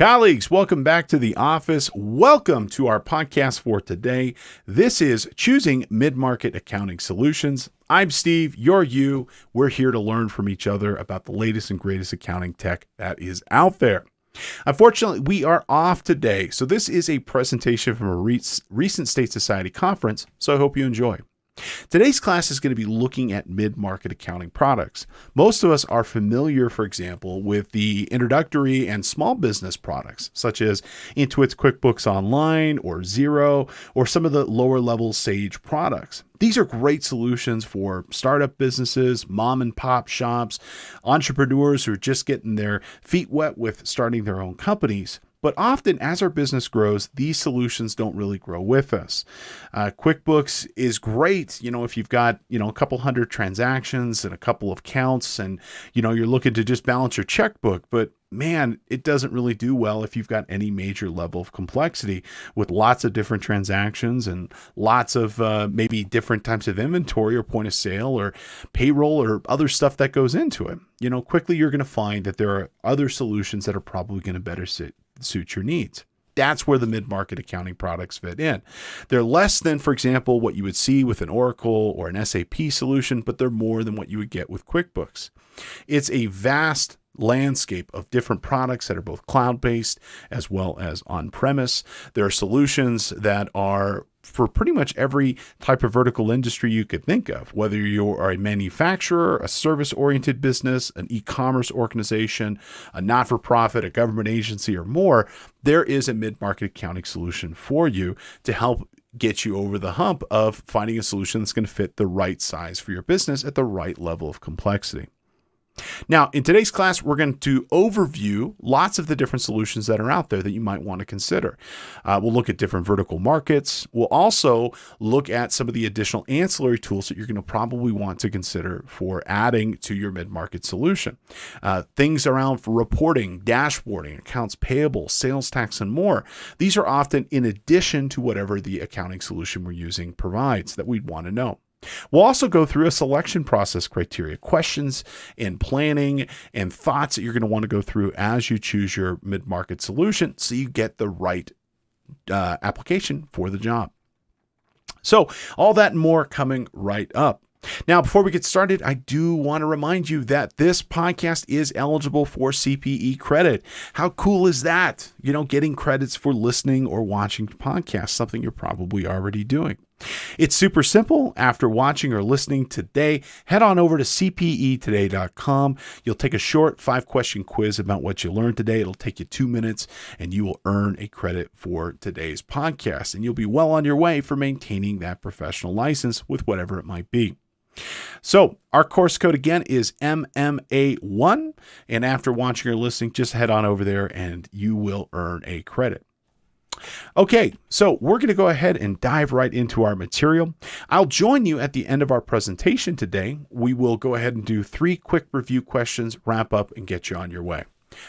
Colleagues, welcome back to the office. Welcome to our podcast for today. This is Choosing Mid-Market Accounting Solutions. I'm Steve, you're you. We're here to learn from each other about the latest and greatest accounting tech that is out there. Unfortunately, we are off today, so this is a presentation from a recent State Society conference, so I hope you enjoy. Today's class is going to be looking at mid-market accounting products. Most of us are familiar, for example, with the introductory and small business products, such as Intuit's QuickBooks Online or Xero, or some of the lower level Sage products. These are great solutions for startup businesses, mom and pop shops, entrepreneurs who are just getting their feet wet with starting their own companies. But often as our business grows, these solutions don't really grow with us. QuickBooks is great, if you've got, a couple hundred transactions and a couple of counts and, you're looking to just balance your checkbook. But man, it doesn't really do well if you've got any major level of complexity with lots of different transactions and lots of maybe different types of inventory or point of sale or payroll or other stuff that goes into it. Quickly you're going to find that there are other solutions that are probably going to better suit your needs. That's where the mid-market accounting products fit in. They're less than, for example, what you would see with an Oracle or an SAP solution, but they're more than what you would get with QuickBooks. It's a vast landscape of different products that are both cloud-based as well as on-premise. There are solutions that are for pretty much every type of vertical industry you could think of, whether you are a manufacturer, a service-oriented business, an e-commerce organization, a not-for-profit, a government agency, or more. There is a mid-market accounting solution for you to help get you over the hump of finding a solution that's going to fit the right size for your business at the right level of complexity. Now, in today's class, we're going to overview lots of the different solutions that are out there that you might want to consider. We'll look at different vertical markets. We'll also look at some of the additional ancillary tools that you're going to probably want to consider for adding to your mid-market solution. Things around for reporting, dashboarding, accounts payable, sales tax, and more. These are often in addition to whatever the accounting solution we're using provides that we'd want to know. We'll also go through a selection process criteria, questions and planning and thoughts that you're going to want to go through as you choose your mid-market solution so you get the right application for the job. So all that and more coming right up. Now, before we get started, I do want to remind you that this podcast is eligible for CPE credit. How cool is that? Getting credits for listening or watching podcasts, something you're probably already doing. It's super simple. After watching or listening today, head on over to cpetoday.com. You'll take a short 5-question quiz about what you learned today. It'll take you 2 minutes and you will earn a credit for today's podcast. And you'll be well on your way for maintaining that professional license with whatever it might be. So our course code again is MMA1. And after watching or listening, just head on over there and you will earn a credit. Okay, so we're going to go ahead and dive right into our material. I'll join you at the end of our presentation today. We will go ahead and do 3 quick review questions, wrap up, and get you on your way.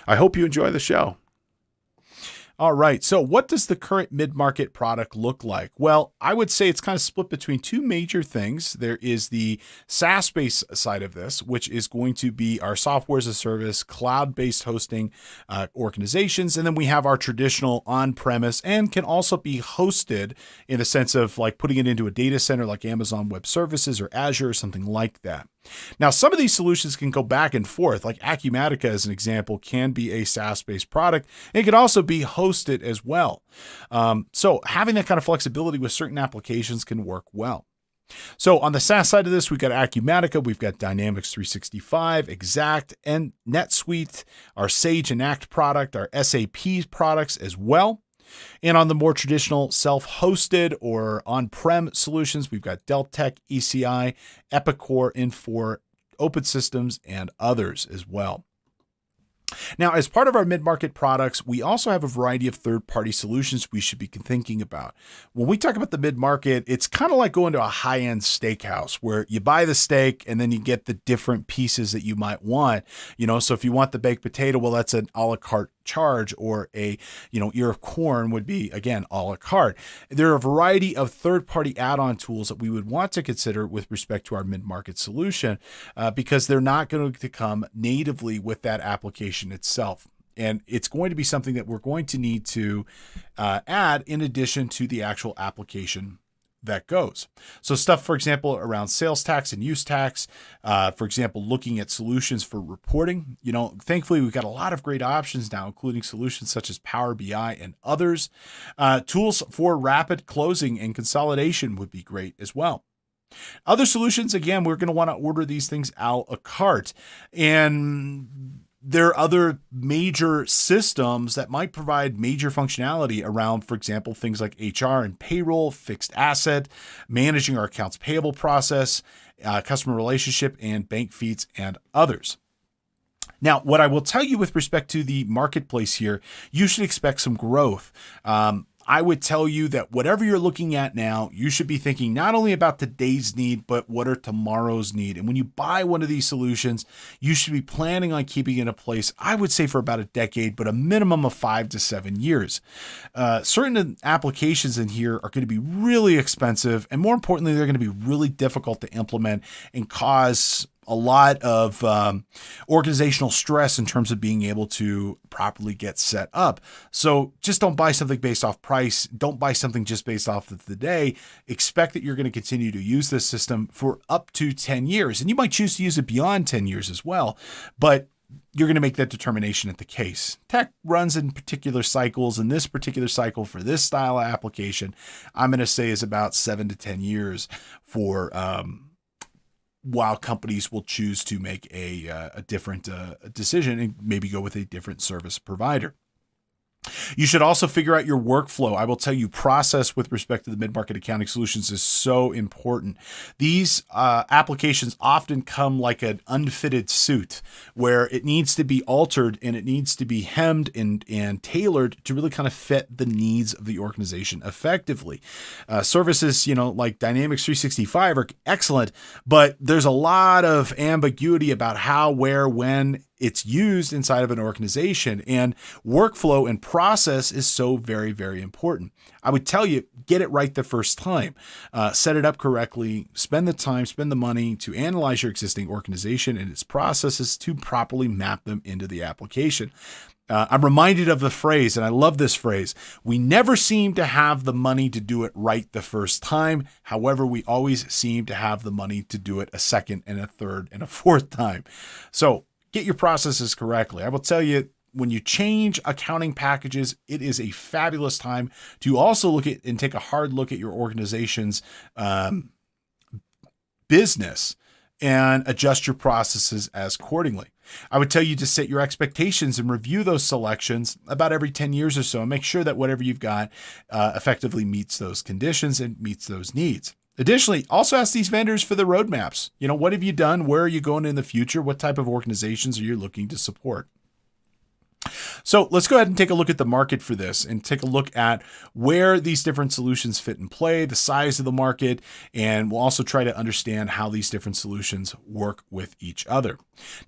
I hope you enjoy the show. All right, so what does the current mid-market product look like? Well, I would say it's kind of split between 2 major things. There is the SaaS-based side of this, which is going to be our software as a service, cloud-based hosting organizations. And then we have our traditional on-premise and can also be hosted in a sense of like putting it into a data center like Amazon Web Services or Azure or something like that. Now, some of these solutions can go back and forth, like Acumatica, as an example, can be a SaaS-based product. And it can also be hosted as well. So having that kind of flexibility with certain applications can work well. So on the SaaS side of this, we've got Acumatica, we've got Dynamics 365, Exact, and NetSuite, our Sage and Act product, our SAP products as well. And on the more traditional self-hosted or on-prem solutions, we've got Deltek, ECI, Epicor, Infor, Open Systems, and others as well. Now, as part of our mid-market products, we also have a variety of third-party solutions we should be thinking about. When we talk about the mid-market, it's kind of like going to a high-end steakhouse where you buy the steak and then you get the different pieces that you might want. So if you want the baked potato, well, that's an a la carte charge, or a ear of corn would be, again, a la carte. There are a variety of third-party add-on tools that we would want to consider with respect to our mid-market solution because they're not going to come natively with that application itself. And it's going to be something that we're going to need to add in addition to the actual application that goes. So stuff, for example, around sales tax and use tax, for example, looking at solutions for reporting. Thankfully, we've got a lot of great options now, including solutions such as Power BI and others. Tools for rapid closing and consolidation would be great as well. Other solutions, again, we're going to want to order these things a la carte. And there are other major systems that might provide major functionality around, for example, things like HR and payroll, fixed asset, managing our accounts payable process, customer relationship, and bank feeds, and others. Now, what I will tell you with respect to the marketplace here, you should expect some growth. I would tell you that whatever you're looking at now, you should be thinking not only about today's need, but what are tomorrow's need. And when you buy one of these solutions, you should be planning on keeping it in place, I would say for about a decade, but a minimum of 5 to 7 years. Certain applications in here are going to be really expensive. And more importantly, they're going to be really difficult to implement and cause a lot of organizational stress in terms of being able to properly get set up. So just don't buy something based off price. Don't buy something just based off of the day. Expect that you're going to continue to use this system for up to 10 years. And you might choose to use it beyond 10 years as well, but you're going to make that determination at the case. Tech runs in particular cycles, and this particular cycle for this style of application, I'm going to say is about 7 to 10 years for while companies will choose to make a different decision and maybe go with a different service provider. You should also figure out your workflow. I will tell you, process with respect to the mid-market accounting solutions is so important. These applications often come like an unfitted suit where it needs to be altered and it needs to be hemmed and tailored to really kind of fit the needs of the organization effectively. Services, like Dynamics 365 are excellent, but there's a lot of ambiguity about how, where, when it's used inside of an organization, and workflow and process is so very, very important. I would tell you, get it right the first time, set it up correctly, spend the time, spend the money to analyze your existing organization and its processes to properly map them into the application. I'm reminded of the phrase, and I love this phrase, we never seem to have the money to do it right the first time. However, we always seem to have the money to do it a second and a third and a fourth time. So get your processes correctly. I will tell you, when you change accounting packages, it is a fabulous time to also look at and take a hard look at your organization's business and adjust your processes as accordingly. I would tell you to set your expectations and review those selections about every 10 years or so and make sure that whatever you've got effectively meets those conditions and meets those needs. Additionally, also ask these vendors for the roadmaps. What have you done? Where are you going in the future? What type of organizations are you looking to support? So let's go ahead and take a look at the market for this and take a look at where these different solutions fit in play, the size of the market, and we'll also try to understand how these different solutions work with each other.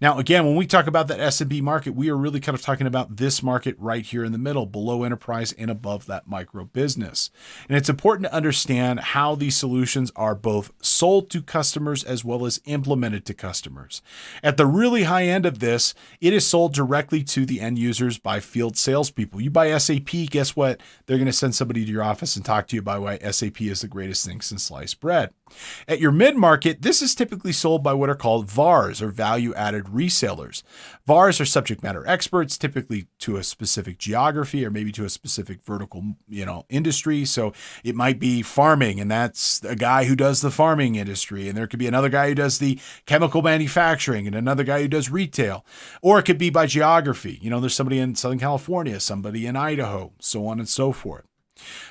Now, again, when we talk about that SMB market, we are really kind of talking about this market right here in the middle, below enterprise and above that micro business. And it's important to understand how these solutions are both sold to customers as well as implemented to customers. At the really high end of this, it is sold directly to the end users by field salespeople. You buy SAP, guess what? They're going to send somebody to your office and talk to you about why SAP is the greatest thing since sliced bread. At your mid-market, this is typically sold by what are called VARs, or value-added resellers. VARs are subject matter experts, typically to a specific geography or maybe to a specific vertical, industry. So it might be farming, and that's a guy who does the farming industry. And there could be another guy who does the chemical manufacturing and another guy who does retail. Or it could be by geography. There's somebody in Southern California, somebody in Idaho, so on and so forth.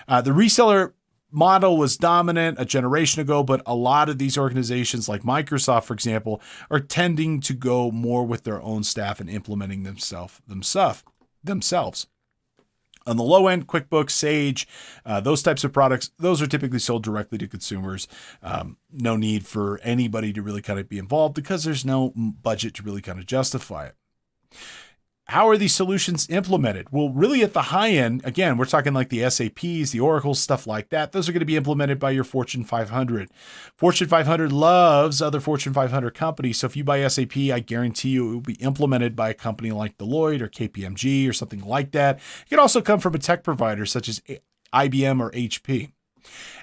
The reseller model was dominant a generation ago, but a lot of these organizations like Microsoft, for example, are tending to go more with their own staff and implementing themselves. On the low end, QuickBooks, Sage, those types of products, those are typically sold directly to consumers. No need for anybody to really kind of be involved because there's no budget to really kind of justify it. how are these solutions implemented? Well, really at the high end, again, we're talking like the SAPs, the Oracles, stuff like that. Those are going to be implemented by your Fortune 500. Fortune 500 loves other Fortune 500 companies. So if you buy SAP, I guarantee you it will be implemented by a company like Deloitte or KPMG or something like that. It can also come from a tech provider such as IBM or HP.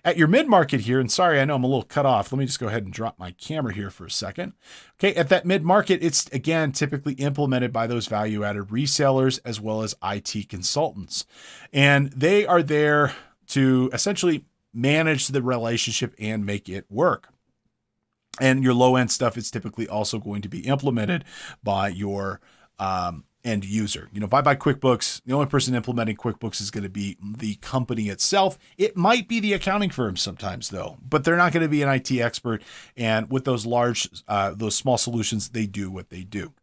At your mid-market here, and sorry, I know I'm a little cut off. Let me just go ahead and drop my camera here for a second. Okay, at that mid-market, it's, again, typically implemented by those value-added resellers as well as IT consultants. And they are there to essentially manage the relationship and make it work. And your low-end stuff is typically also going to be implemented by your end user. If I buy QuickBooks, the only person implementing QuickBooks is going to be the company itself. It might be the accounting firm sometimes though, but they're not going to be an IT expert. And with those those small solutions, they do what they do.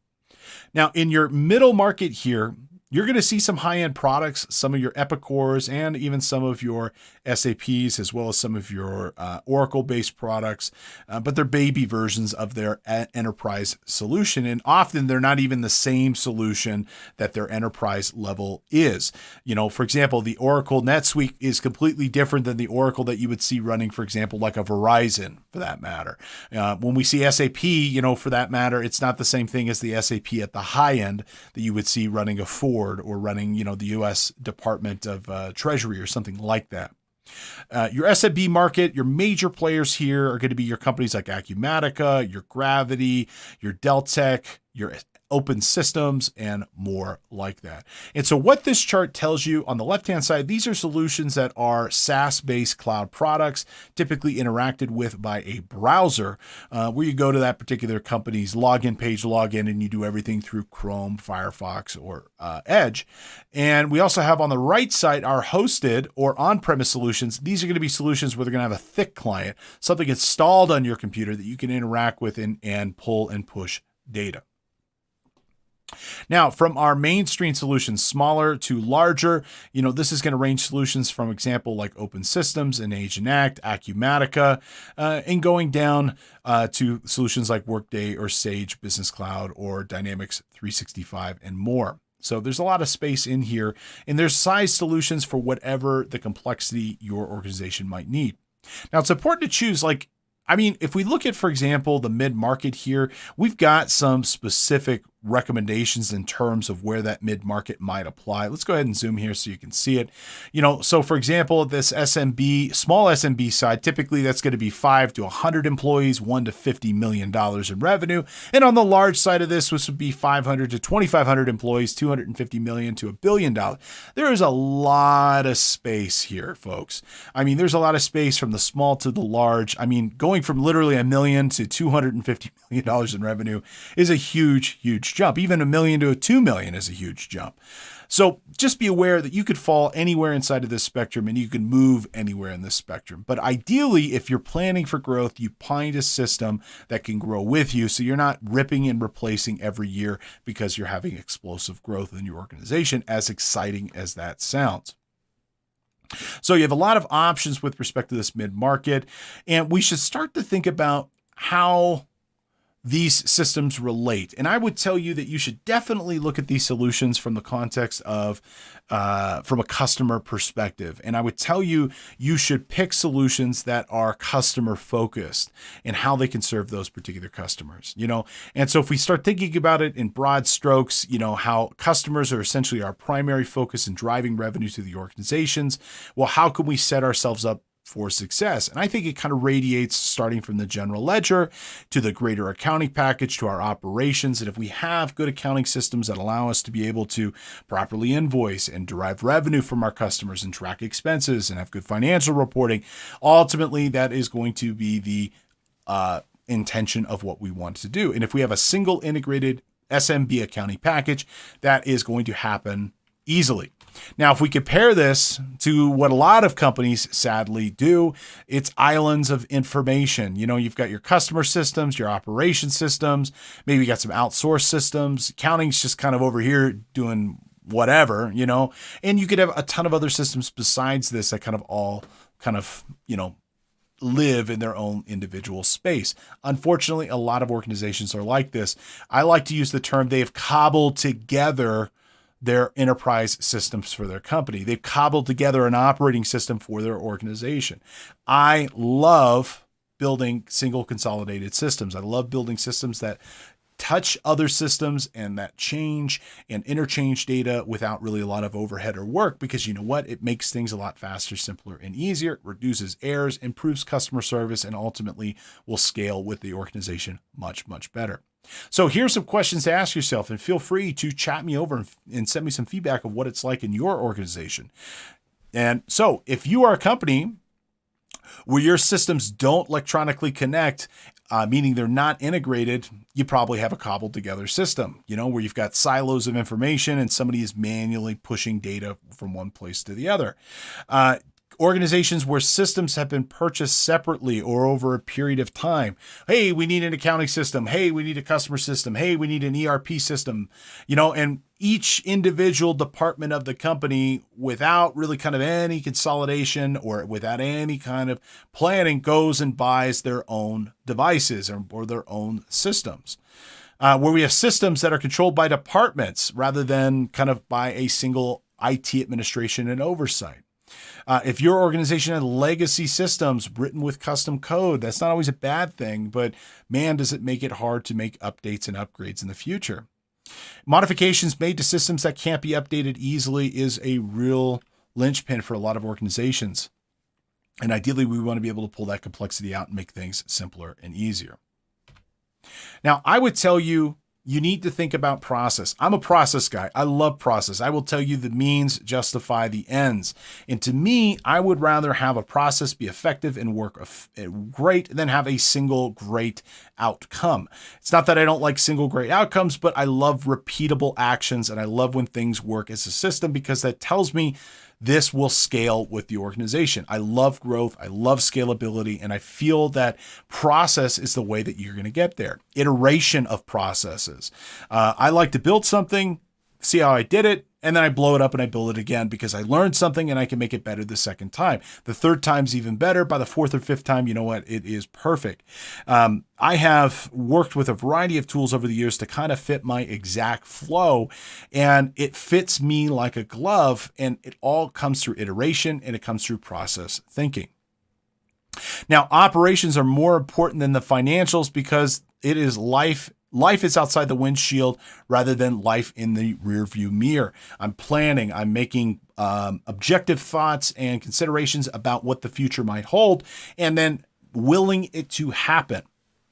Now in your middle market here, you're going to see some high-end products, some of your Epicors and even some of your SAPs, as well as some of your Oracle-based products, but they're baby versions of their enterprise solution. And often they're not even the same solution that their enterprise level is. For example, the Oracle NetSuite is completely different than the Oracle that you would see running, for example, like a Verizon for that matter. When we see SAP, for that matter, it's not the same thing as the SAP at the high end that you would see running a Ford or running, the U.S. Department of Treasury or something like that. Your SMB market, your major players here are going to be your companies like Acumatica, your Gravity, your Deltek, your Open Systems, and more like that. And so what this chart tells you on the left-hand side, these are solutions that are SaaS-based cloud products, typically interacted with by a browser, where you go to that particular company's login page, log in, and you do everything through Chrome, Firefox, or Edge. And we also have on the right side our hosted or on-premise solutions. These are going to be solutions where they're going to have a thick client, something installed on your computer that you can interact with and pull and push data. Now, from our mainstream solutions, smaller to larger, this is going to range solutions from example like Open Systems and Agent Act, Acumatica, and going down to solutions like Workday or Sage Business Cloud or Dynamics 365 and more. So there's a lot of space in here, and there's size solutions for whatever the complexity your organization might need. Now, it's important to choose if we look at, for example, the mid-market here, we've got some specific recommendations in terms of where that mid-market might apply. Let's go ahead and zoom here so you can see it. So for example, this small SMB side, typically that's going to be 5 to 100 employees, $1 to $50 million in revenue. And on the large side of this would be 500 to 2,500 employees, $250 million to $1 billion. There is a lot of space here, folks. There's a lot of space from the small to the large. Going from literally $1 million to $250 million in revenue is a huge, huge jump. Even $1 million to $2 million is a huge jump. So just be aware that you could fall anywhere inside of this spectrum and you can move anywhere in this spectrum. But ideally, if you're planning for growth, you find a system that can grow with you so you're not ripping and replacing every year because you're having explosive growth in your organization, as exciting as that sounds. So you have a lot of options with respect to this mid-market, and we should start to think about how these systems relate. And I would tell you that you should definitely look at these solutions from the context of from a customer perspective. And I would tell you, you should pick solutions that are customer focused and how they can serve those particular customers, And so if we start thinking about it in broad strokes, how customers are essentially our primary focus in driving revenue to the organizations, well, how can we set ourselves up for success? And I think it kind of radiates starting from the general ledger to the greater accounting package to our operations. And if we have good accounting systems that allow us to be able to properly invoice and derive revenue from our customers and track expenses and have good financial reporting, ultimately that is going to be the intention of what we want to do. And if we have a single integrated SMB accounting package, that is going to happen easily. Now, if we compare this to what a lot of companies sadly do, it's islands of information. You've got your customer systems, your operation systems, maybe you got some outsourced systems. Accounting's just kind of over here doing whatever, and you could have a ton of other systems besides this that all live in their own individual space. Unfortunately, a lot of organizations are like this. I like to use the term they've cobbled together their enterprise systems for their company. They've cobbled together an operating system for their organization. I love building single consolidated systems. I love building systems that touch other systems and that change and interchange data without really a lot of overhead or work, because you know what? It makes things a lot faster, simpler, and easier. It reduces errors, improves customer service, and ultimately will scale with the organization much, much better. So here's some questions to ask yourself, and feel free to chat me over and send me some feedback of what it's like in your organization. And so if you are a company where your systems don't electronically connect, meaning they're not integrated, you probably have a cobbled together system, where you've got silos of information and somebody is manually pushing data from one place to the other. Organizations where systems have been purchased separately or over a period of time. Hey, we need an accounting system. Hey, we need a customer system. Hey, we need an ERP system, and each individual department of the company, without really kind of any consolidation or without any kind of planning, goes and buys their own devices or their own systems. Where we have systems that are controlled by departments rather than kind of by a single IT administration and oversight. If your organization had legacy systems written with custom code, that's not always a bad thing, but man, does it make it hard to make updates and upgrades in the future. Modifications made to systems that can't be updated easily is a real linchpin for a lot of organizations. And ideally, we want to be able to pull that complexity out and make things simpler and easier. Now, I would tell you, you need to think about process. I'm a process guy. I love process. I will tell you the means justify the ends. And to me, I would rather have a process be effective and work great than have a single great outcome. It's not that I don't like single great outcomes, but I love repeatable actions, and I love when things work as a system because that tells me this will scale with the organization. I love growth. I love scalability. And I feel that process is the way that you're going to get there. Iteration of processes. I like to build something, see how I did it, and then I blow it up and I build it again because I learned something and I can make it better the second time. The third time's even better. By the fourth or fifth time, you know what? It is perfect. I have worked with a variety of tools over the years to kind of fit my exact flow, and it fits me like a glove, and it all comes through iteration and it comes through process thinking. Now, operations are more important than the financials because it is life. Life is outside the windshield rather than life in the rearview mirror. I'm planning, I'm making objective thoughts and considerations about what the future might hold, and then willing it to happen.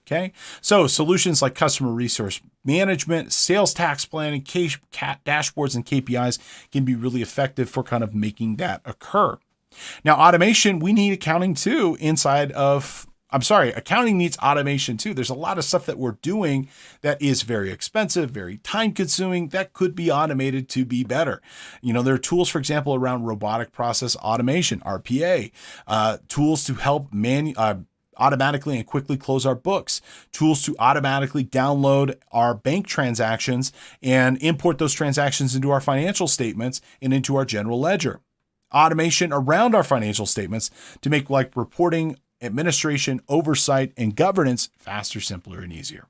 Okay. So solutions like customer resource management, sales tax planning, dashboards, and KPIs can be really effective for kind of making that occur. Now, automation, we need accounting too accounting needs automation too. There's a lot of stuff that we're doing that is very expensive, very time consuming, that could be automated to be better. There are tools, for example, around robotic process automation, RPA, tools to help automatically and quickly close our books, tools to automatically download our bank transactions and import those transactions into our financial statements and into our general ledger. Automation around our financial statements to make like reporting, administration, oversight, and governance faster, simpler, and easier.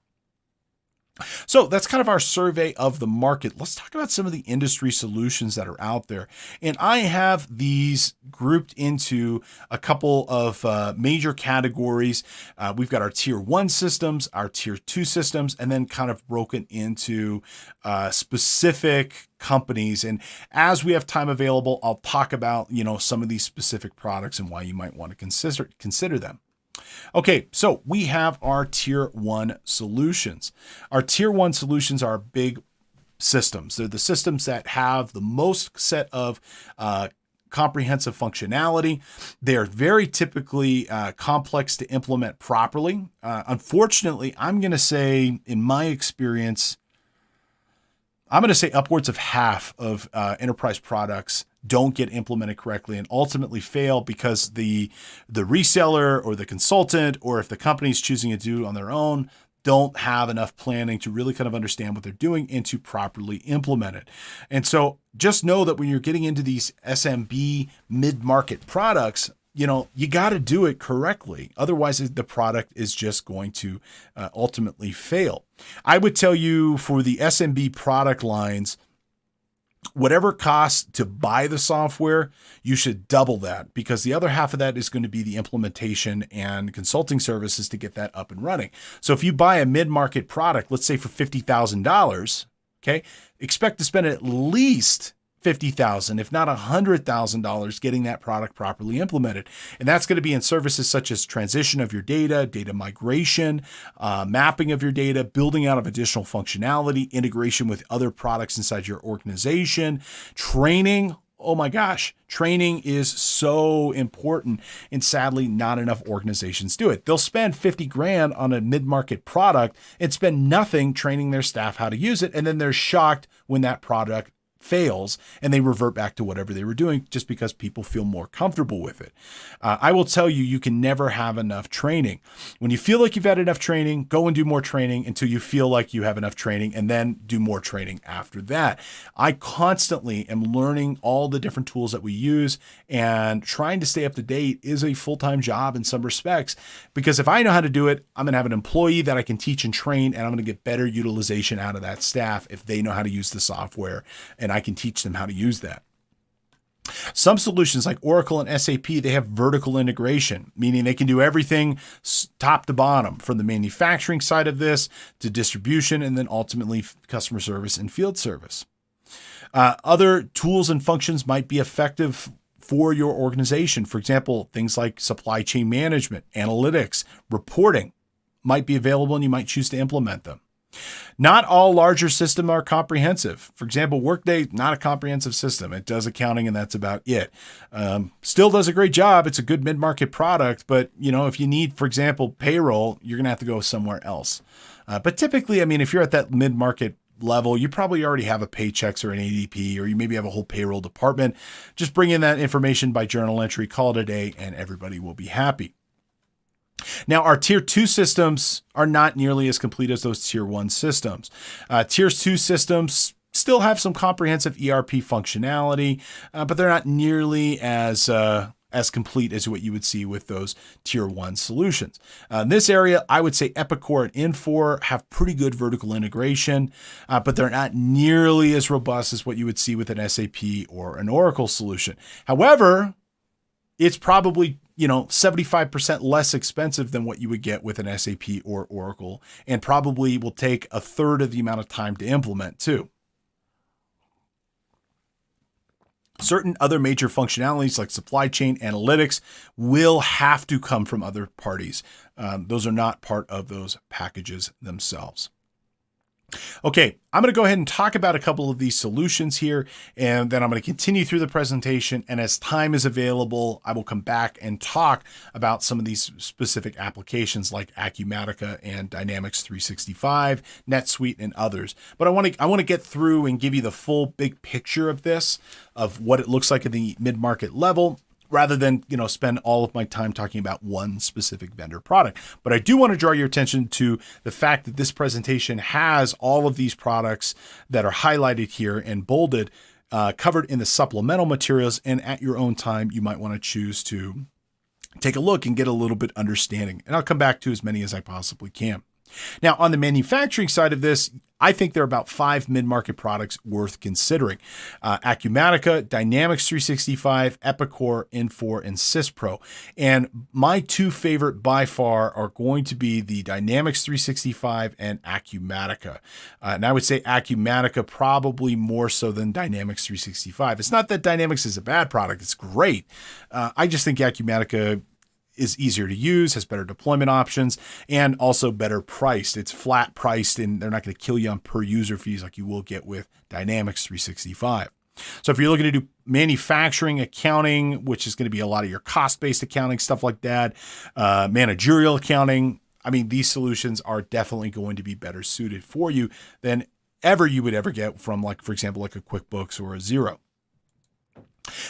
So that's kind of our survey of the market. Let's talk about some of the industry solutions that are out there. And I have these grouped into a couple of major categories. We've got our tier 1 systems, our tier 2 systems, and then kind of broken into specific companies. And as we have time available, I'll talk about, some of these specific products and why you might want to consider them. Okay, so we have our tier 1 solutions. Our tier 1 solutions are big systems. They're the systems that have the most set of comprehensive functionality. They're very typically complex to implement properly. Unfortunately, I'm going to say, in my experience, upwards of half of enterprise products don't get implemented correctly and ultimately fail because the reseller or the consultant, or if the company's choosing to do it on their own, don't have enough planning to really kind of understand what they're doing and to properly implement it. And so just know that when you're getting into these SMB mid-market products, you got to do it correctly. Otherwise, the product is just going to ultimately fail. I would tell you for the SMB product lines, whatever costs to buy the software, you should double that, because the other half of that is going to be the implementation and consulting services to get that up and running. So if you buy a mid-market product, let's say for $50,000, okay, expect to spend at least $50,000, if not $100,000, getting that product properly implemented. And that's going to be in services such as transition of your data, data migration, mapping of your data, building out of additional functionality, integration with other products inside your organization, training. Oh my gosh, training is so important, and sadly, not enough organizations do it. They'll spend 50 grand on a mid-market product and spend nothing training their staff how to use it. And then they're shocked when that product fails and they revert back to whatever they were doing just because people feel more comfortable with it. I will tell you, you can never have enough training. When you feel like you've had enough training, go and do more training until you feel like you have enough training, and then do more training after that. I constantly am learning all the different tools that we use, and trying to stay up to date is a full-time job in some respects, because if I know how to do it, I'm going to have an employee that I can teach and train, and I'm going to get better utilization out of that staff if they know how to use the software and I can teach them how to use that. Some solutions like Oracle and SAP, they have vertical integration, meaning they can do everything top to bottom, from the manufacturing side of this to distribution, and then ultimately customer service and field service. Other tools and functions might be effective for your organization. For example, things like supply chain management, analytics, reporting might be available, and you might choose to implement them. Not all larger systems are comprehensive. For example, Workday, not a comprehensive system. It does accounting, and that's about it. Still does a great job. It's a good mid-market product, but if you need, for example, payroll, you're going to have to go somewhere else. But typically, if you're at that mid-market level, you probably already have a Paychex or an ADP, or you maybe have a whole payroll department. Just bring in that information by journal entry, call it a day, and everybody will be happy. Now, our tier 2 systems are not nearly as complete as those tier 1 systems. Tier 2 systems still have some comprehensive ERP functionality, but they're not nearly as complete as what you would see with those tier 1 solutions. In this area, I would say Epicor and Infor have pretty good vertical integration, but they're not nearly as robust as what you would see with an SAP or an Oracle solution. However, it's probably 75% less expensive than what you would get with an SAP or Oracle, and probably will take a third of the amount of time to implement too. Certain other major functionalities like supply chain analytics will have to come from other parties. Those are not part of those packages themselves. Okay, I'm going to go ahead and talk about a couple of these solutions here, and then I'm going to continue through the presentation. And as time is available, I will come back and talk about some of these specific applications like Acumatica and Dynamics 365, NetSuite, and others. But I want to get through and give you the full big picture of this, of what it looks like at the mid-market level, rather than, spend all of my time talking about one specific vendor product. But I do want to draw your attention to the fact that this presentation has all of these products that are highlighted here and bolded, covered in the supplemental materials. And at your own time, you might want to choose to take a look and get a little bit understanding. And I'll come back to as many as I possibly can. Now, on the manufacturing side of this, I think there are about 5 mid-market products worth considering. Acumatica, Dynamics 365, Epicor, Infor, and SysPro. And my 2 favorite by far are going to be the Dynamics 365 and Acumatica. And I would say Acumatica probably more so than Dynamics 365. It's not that Dynamics is a bad product. It's great. I just think Acumatica is easier to use, has better deployment options, and also better priced. It's flat priced, and they're not going to kill you on per user fees like you will get with Dynamics 365. So if you're looking to do manufacturing accounting, which is going to be a lot of your cost-based accounting, stuff like that, managerial accounting, these solutions are definitely going to be better suited for you than you would ever get from, for example, a QuickBooks or a Xero.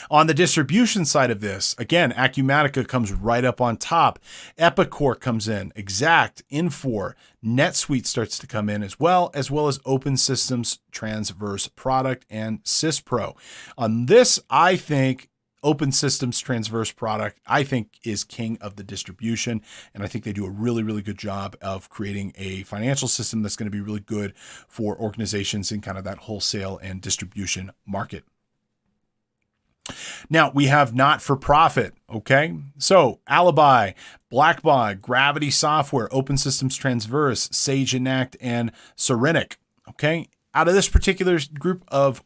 On the distribution side of this, again, Acumatica comes right up on top. Epicor comes in, Exact, Infor, NetSuite starts to come in as well as Open Systems, Transverse Product, and SysPro. On this, I think Open Systems Transverse product, I think, is king of the distribution. And I think they do a really, really good job of creating a financial system that's going to be really good for organizations in kind of that wholesale and distribution market. Now we have not-for-profit, okay? So Alibi, Blackbaud, Gravity Software, Open Systems Transverse, Sage Enact, and Serenic, okay? Out of this particular group of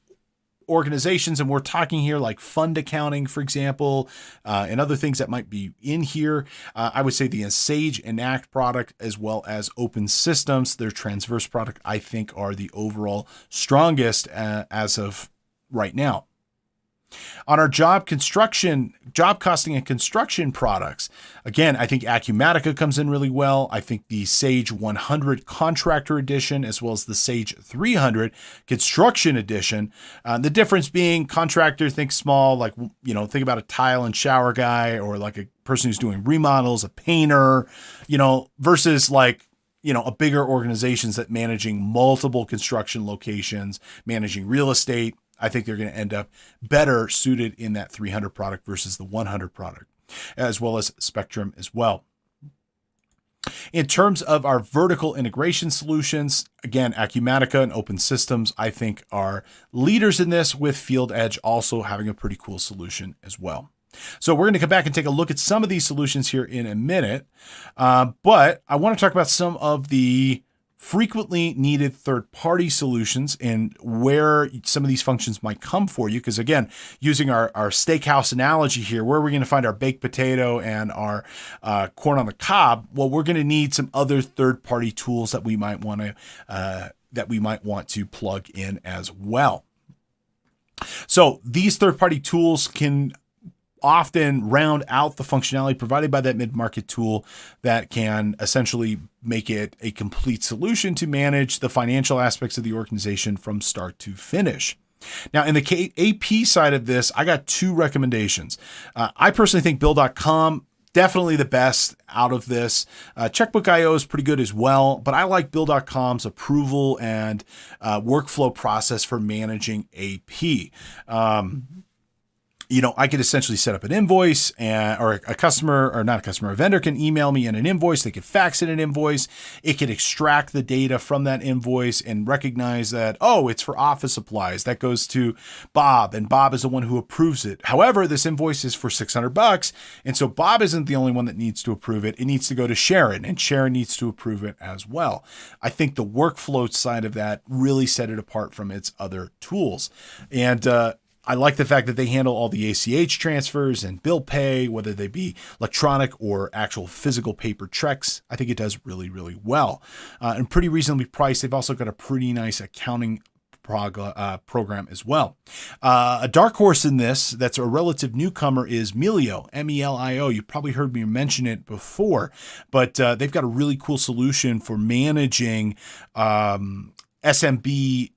organizations, and we're talking here like fund accounting, for example, and other things that might be in here, I would say the Sage Enact product as well as Open Systems, their Transverse product, I think are the overall strongest as of right now. On our job costing and construction products, again, I think Acumatica comes in really well. I think the Sage 100 Contractor Edition, as well as the Sage 300 Construction Edition. The difference being contractor, think small, like, think about a tile and shower guy, or like a person who's doing remodels, a painter, versus like, a bigger organizations that managing multiple construction locations, managing real estate. I think they're going to end up better suited in that 300 product versus the 100 product, as well as Spectrum as well. In terms of our vertical integration solutions, again, Acumatica and Open Systems, I think, are leaders in this, with Field Edge also having a pretty cool solution as well. So we're going to come back and take a look at some of these solutions here in a minute. But I want to talk about some of the frequently needed third-party solutions and where some of these functions might come for you. Because again, using our steakhouse analogy here, where are we going to find our baked potato and our corn on the cob? Well, we're going to need some other third-party tools that we might want to plug in as well. So these third-party tools can often round out the functionality provided by that mid-market tool that can essentially make it a complete solution to manage the financial aspects of the organization from start to finish. Now, in the AP side of this, I got two recommendations. I personally think Bill.com, definitely the best out of this. Checkbook.io is pretty good as well, but I like Bill.com's approval and workflow process for managing AP. I could essentially set up an invoice, or a vendor can email me in an invoice. They could fax in an invoice. It could extract the data from that invoice and recognize that, it's for office supplies. That goes to Bob, and Bob is the one who approves it. However, this invoice is for $600, and so Bob isn't the only one that needs to approve it. It needs to go to Sharon, and Sharon needs to approve it as well. I think the workflow side of that really set it apart from its other tools. And I like the fact that they handle all the ACH transfers and bill pay, whether they be electronic or actual physical paper checks. I think it does really, really well. And pretty reasonably priced. They've also got a pretty nice accounting program as well. A dark horse in this that's a relative newcomer is Melio, M-E-L-I-O. You probably heard me mention it before, but they've got a really cool solution for managing SMB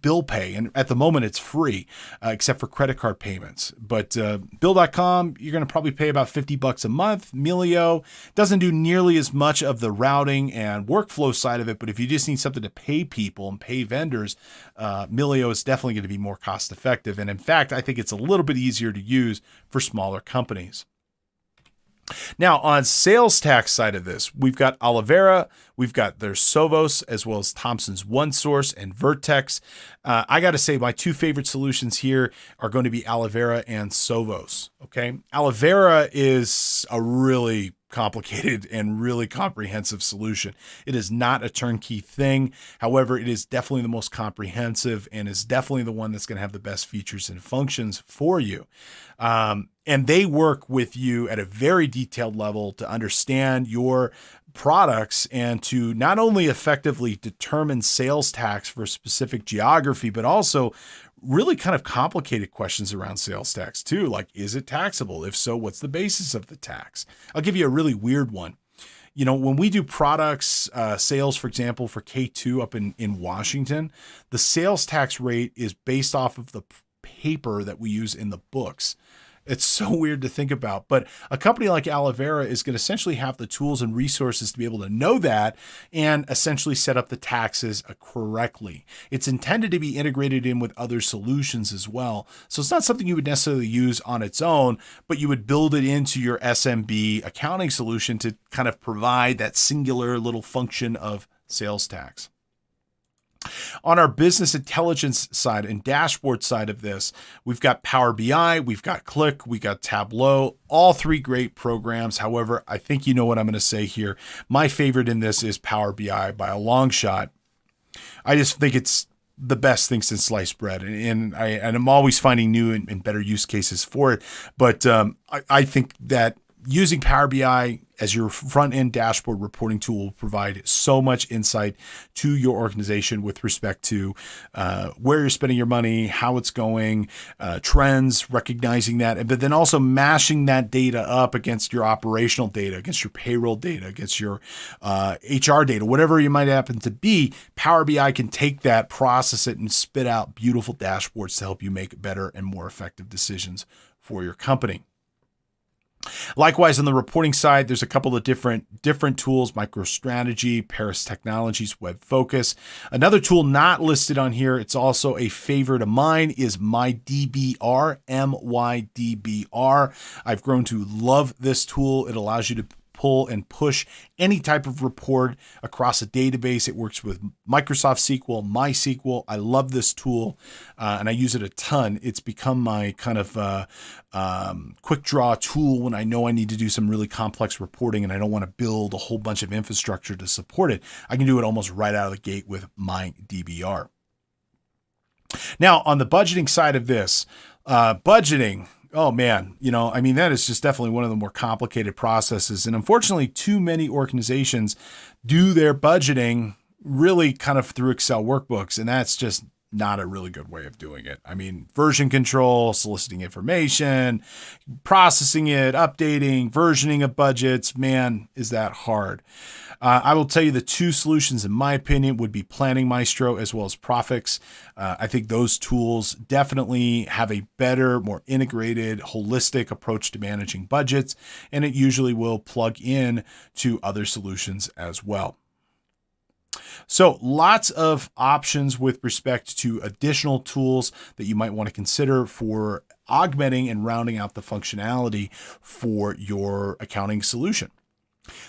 bill pay. And at the moment it's free, except for credit card payments. But Bill.com, you're going to probably pay about $50 a month. Melio doesn't do nearly as much of the routing and workflow side of it. But if you just need something to pay people and pay vendors, Melio is definitely going to be more cost effective. And in fact, I think it's a little bit easier to use for smaller companies. Now, on sales tax side of this, we've got Olivera, we've got their Sovos, as well as Thompson's OneSource and Vertex. I got to say, my two favorite solutions here are going to be Olivera and Sovos. Okay, Olivera is a really complicated and really comprehensive solution. It is not a turnkey thing. However, it is definitely the most comprehensive and is definitely the one that's going to have the best features and functions for you. And they work with you at a very detailed level to understand your products and to not only effectively determine sales tax for a specific geography, but also really kind of complicated questions around sales tax too. Like, is it taxable? If so, what's the basis of the tax? I'll give you a really weird one. When we do products, sales, for example, for K2 up in Washington, the sales tax rate is based off of the paper that we use in the books. It's so weird to think about, but a company like Alivera is going to essentially have the tools and resources to be able to know that and essentially set up the taxes correctly. It's intended to be integrated in with other solutions as well. So it's not something you would necessarily use on its own, but you would build it into your SMB accounting solution to kind of provide that singular little function of sales tax. On our business intelligence side and dashboard side of this, we've got Power BI, we've got Click, we got Tableau, all three great programs. However, I think you know what I'm going to say here. My favorite in this is Power BI by a long shot. I just think it's the best thing since sliced bread. And I'm always finding new and better use cases for it. But I think that using Power BI as your front-end dashboard reporting tool will provide so much insight to your organization with respect to where you're spending your money, how it's going, trends, recognizing that, but then also mashing that data up against your operational data, against your payroll data, against your HR data, whatever you might happen to be. Power BI can take that, process it, and spit out beautiful dashboards to help you make better and more effective decisions for your company. Likewise, on the reporting side, there's a couple of different tools: MicroStrategy, Paris Technologies, Web Focus. Another tool not listed on here, it's also a favorite of mine, is MyDBR, MYDBR. I've grown to love this tool. It allows you to pull and push any type of report across a database. It works with Microsoft SQL, MySQL. I love this tool, and I use it a ton. It's become my kind of quick draw tool when I know I need to do some really complex reporting and I don't want to build a whole bunch of infrastructure to support it. I can do it almost right out of the gate with MyDBR. Now, on the budgeting side of this, budgeting, oh man, that is just definitely one of the more complicated processes. And unfortunately, too many organizations do their budgeting really kind of through Excel workbooks. And that's just not a really good way of doing it. I mean, version control, soliciting information, processing it, updating, versioning of budgets, man, is that hard. I will tell you the two solutions, in my opinion, would be Planning Maestro as well as Profix. I think those tools definitely have a better, more integrated, holistic approach to managing budgets, and it usually will plug in to other solutions as well. So lots of options with respect to additional tools that you might want to consider for augmenting and rounding out the functionality for your accounting solution.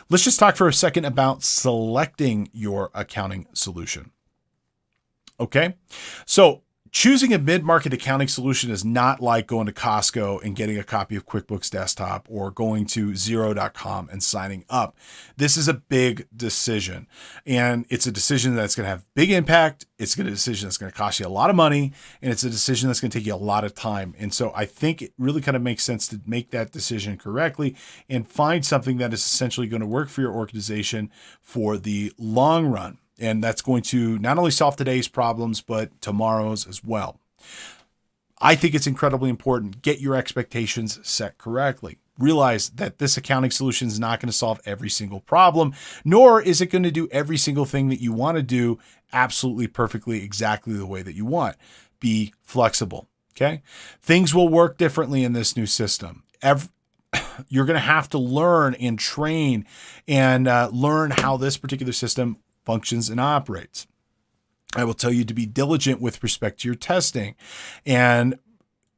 Let's just talk for a second about selecting your accounting solution. Okay, so choosing a mid-market accounting solution is not like going to Costco and getting a copy of QuickBooks Desktop or going to Xero.com and signing up. This is a big decision, and it's a decision that's going to have big impact. It's a decision that's going to cost you a lot of money, and it's a decision that's going to take you a lot of time. And so I think it really kind of makes sense to make that decision correctly and find something that is essentially going to work for your organization for the long run. And that's going to not only solve today's problems, but tomorrow's as well. I think it's incredibly important. Get your expectations set correctly. Realize that this accounting solution is not going to solve every single problem, nor is it going to do every single thing that you want to do absolutely perfectly, exactly the way that you want. Be flexible, okay? Things will work differently in this new system. You're going to have to learn and train and learn how this particular system functions and operates. I will tell you to be diligent with respect to your testing and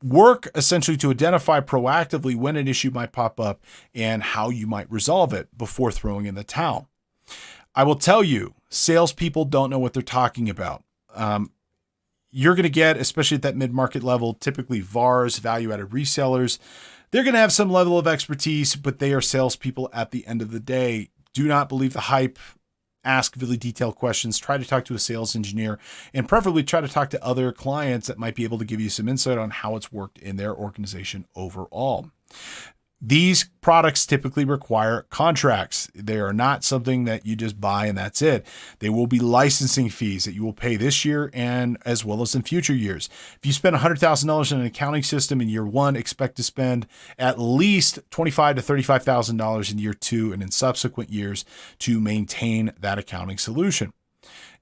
work essentially to identify proactively when an issue might pop up and how you might resolve it before throwing in the towel. I will tell you, salespeople don't know what they're talking about. You're going to get, especially at that mid-market level, typically VARs, value-added resellers. They're going to have some level of expertise, but they are salespeople at the end of the day. Do not believe the hype. Ask really detailed questions, try to talk to a sales engineer, and preferably try to talk to other clients that might be able to give you some insight on how it's worked in their organization overall. These products typically require contracts. They are not something that you just buy and that's it. They will be licensing fees that you will pay this year and as well as in future years. If you spend $100,000 in an accounting system in year one, expect to spend at least $25,000 to $35,000 in year two and in subsequent years to maintain that accounting solution.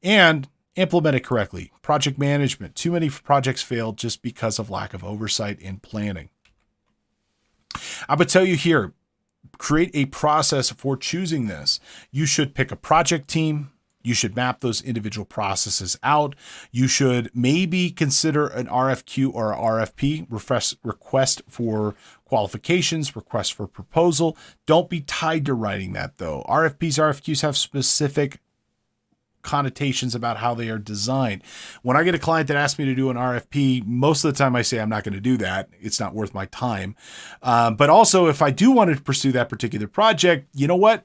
And implement it correctly. Project management. Too many projects fail just because of lack of oversight and planning. I would tell you here, create a process for choosing this. You should pick a project team. You should map those individual processes out. You should maybe consider an RFQ or a RFP, request for qualifications, request for proposal. Don't be tied to writing that though. RFQs have specific connotations about how they are designed. When I get a client that asks me to do an RFP, most of the time I say I'm not going to do that. It's not worth my time. But also, if I do want to pursue that particular project, you know what?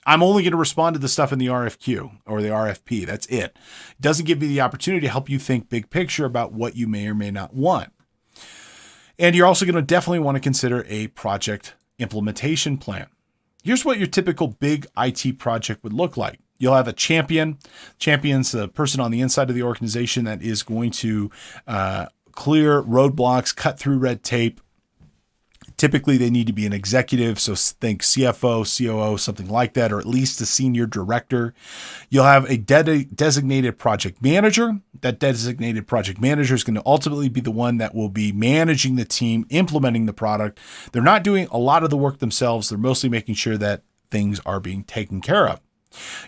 I'm only going to respond to the stuff in the RFQ or the RFP. That's it. It doesn't give me the opportunity to help you think big picture about what you may or may not want. And you're also going to definitely want to consider a project implementation plan. Here's what your typical big IT project would look like. You'll have a champion. Champion's the person on the inside of the organization that is going to clear roadblocks, cut through red tape. Typically, they need to be an executive, so think CFO, COO, something like that, or at least a senior director. You'll have a designated project manager. That designated project manager is going to ultimately be the one that will be managing the team, implementing the product. They're not doing a lot of the work themselves. They're mostly making sure that things are being taken care of.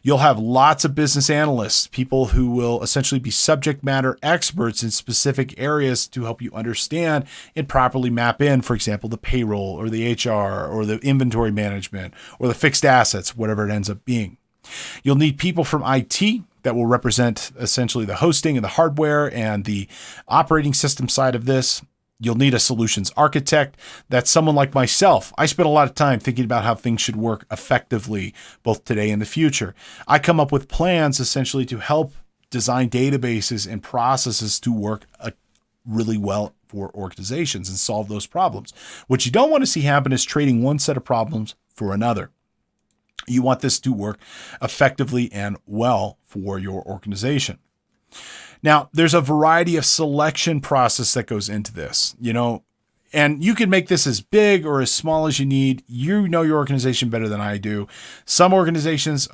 You'll have lots of business analysts, people who will essentially be subject matter experts in specific areas to help you understand and properly map in, for example, the payroll or the HR or the inventory management or the fixed assets, whatever it ends up being. You'll need people from IT that will represent essentially the hosting and the hardware and the operating system side of this. You'll need a solutions architect. That's someone like myself. I spend a lot of time thinking about how things should work effectively, both today and the future. I come up with plans essentially to help design databases and processes to work really well for organizations and solve those problems. What you don't want to see happen is trading one set of problems for another. You want this to work effectively and well for your organization. Now, there's a variety of selection process that goes into this, and you can make this as big or as small as you need. You know your organization better than I do. Some organizations,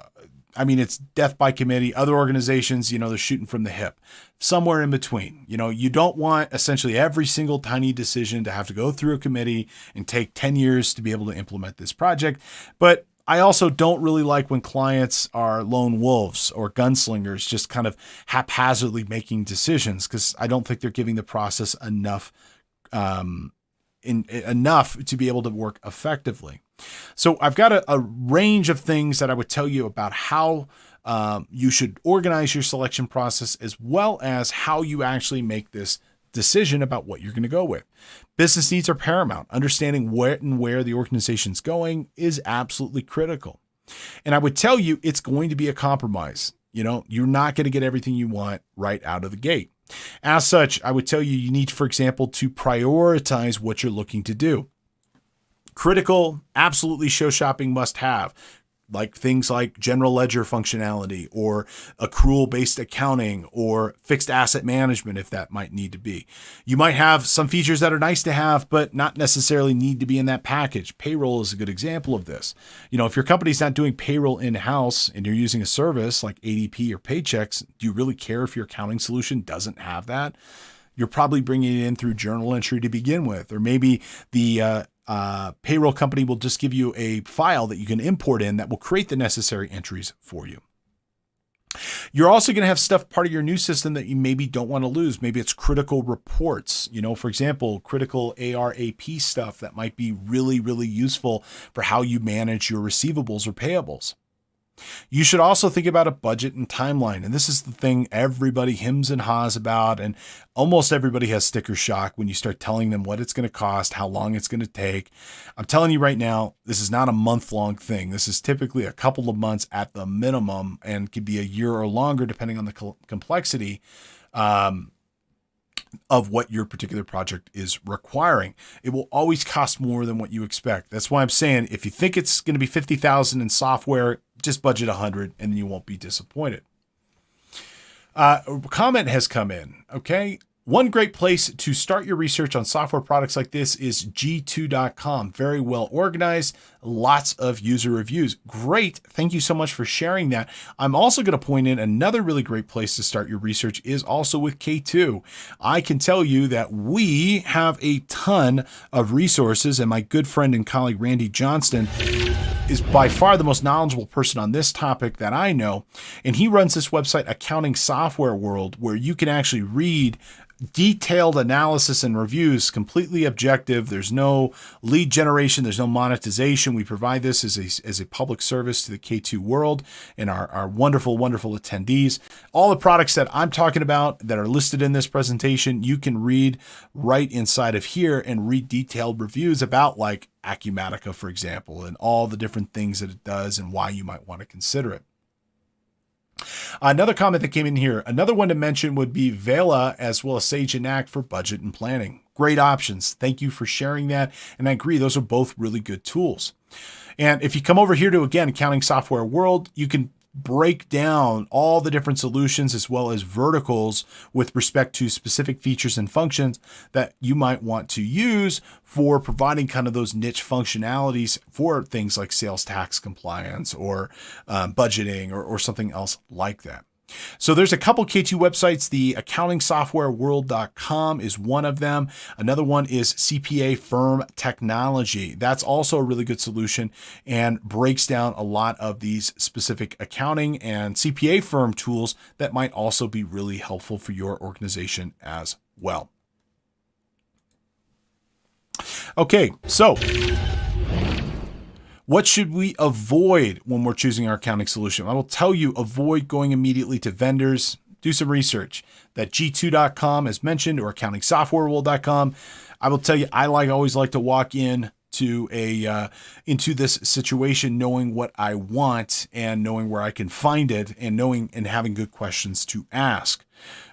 it's death by committee. Other organizations, they're shooting from the hip. Somewhere in between. You don't want essentially every single tiny decision to have to go through a committee and take 10 years to be able to implement this project. But I also don't really like when clients are lone wolves or gunslingers just kind of haphazardly making decisions, because I don't think they're giving the process enough to be able to work effectively. So I've got a range of things that I would tell you about how you should organize your selection process, as well as how you actually make this decision about what you're going to go with. Business needs are paramount. Understanding where the organization's going is absolutely critical. And I would tell you, it's going to be a compromise. You're not going to get everything you want right out of the gate. As such, I would tell you, you need, for example, to prioritize what you're looking to do. Critical, absolutely show shopping must have, like things like general ledger functionality or accrual-based accounting or fixed asset management, if that might need to be. You might have some features that are nice to have, but not necessarily need to be in that package. Payroll is a good example of this. If your company's not doing payroll in-house and you're using a service like ADP or Paychex, do you really care if your accounting solution doesn't have that? You're probably bringing it in through journal entry to begin with, or maybe the payroll company will just give you a file that you can import in that will create the necessary entries for you. You're also going to have stuff part of your new system that you maybe don't want to lose. Maybe it's critical reports, for example, critical AR/AP stuff that might be really, really useful for how you manage your receivables or payables. You should also think about a budget and timeline. And this is the thing everybody hems and haws about. And almost everybody has sticker shock when you start telling them what it's going to cost, how long it's going to take. I'm telling you right now, this is not a month-long thing. This is typically a couple of months at the minimum, and could be a year or longer depending on the complexity of what your particular project is requiring. It will always cost more than what you expect. That's why I'm saying, if you think it's going to be $50,000 in software, just budget $100 and you won't be disappointed. A comment has come in. Okay. One great place to start your research on software products like this is g2.com. Very well organized, lots of user reviews. Great. Thank you so much for sharing that. I'm also going to point in another really great place to start your research is also with K2. I can tell you that we have a ton of resources, and my good friend and colleague Randy Johnston is by far the most knowledgeable person on this topic that I know. And he runs this website, Accounting Software World, where you can actually read detailed analysis and reviews, completely objective. There's no lead generation. There's no monetization. We provide this as a public service to the K2 world and our wonderful, wonderful attendees. All the products that I'm talking about that are listed in this presentation, you can read right inside of here and read detailed reviews about, like Acumatica, for example, and all the different things that it does and why you might want to consider it. Another comment that came in here, another one to mention would be Vela as well as Sage and Act for budget and planning. Great options. Thank you for sharing that. And I agree, those are both really good tools. And if you come over here to, again, Accounting Software World, you can break down all the different solutions as well as verticals with respect to specific features and functions that you might want to use for providing kind of those niche functionalities for things like sales tax compliance or budgeting or something else like that. So there's a couple K2 websites. The accountingsoftwareworld.com is one of them. Another one is CPA Firm Technology. That's also a really good solution and breaks down a lot of these specific accounting and CPA firm tools that might also be really helpful for your organization as well. Okay, so what should we avoid when we're choosing our accounting solution? I will tell you, avoid going immediately to vendors. Do some research. That g2.com as mentioned, or accountingsoftwareworld.com. I will tell you, I always like to walk in to into this situation knowing what I want and knowing where I can find it and knowing and having good questions to ask.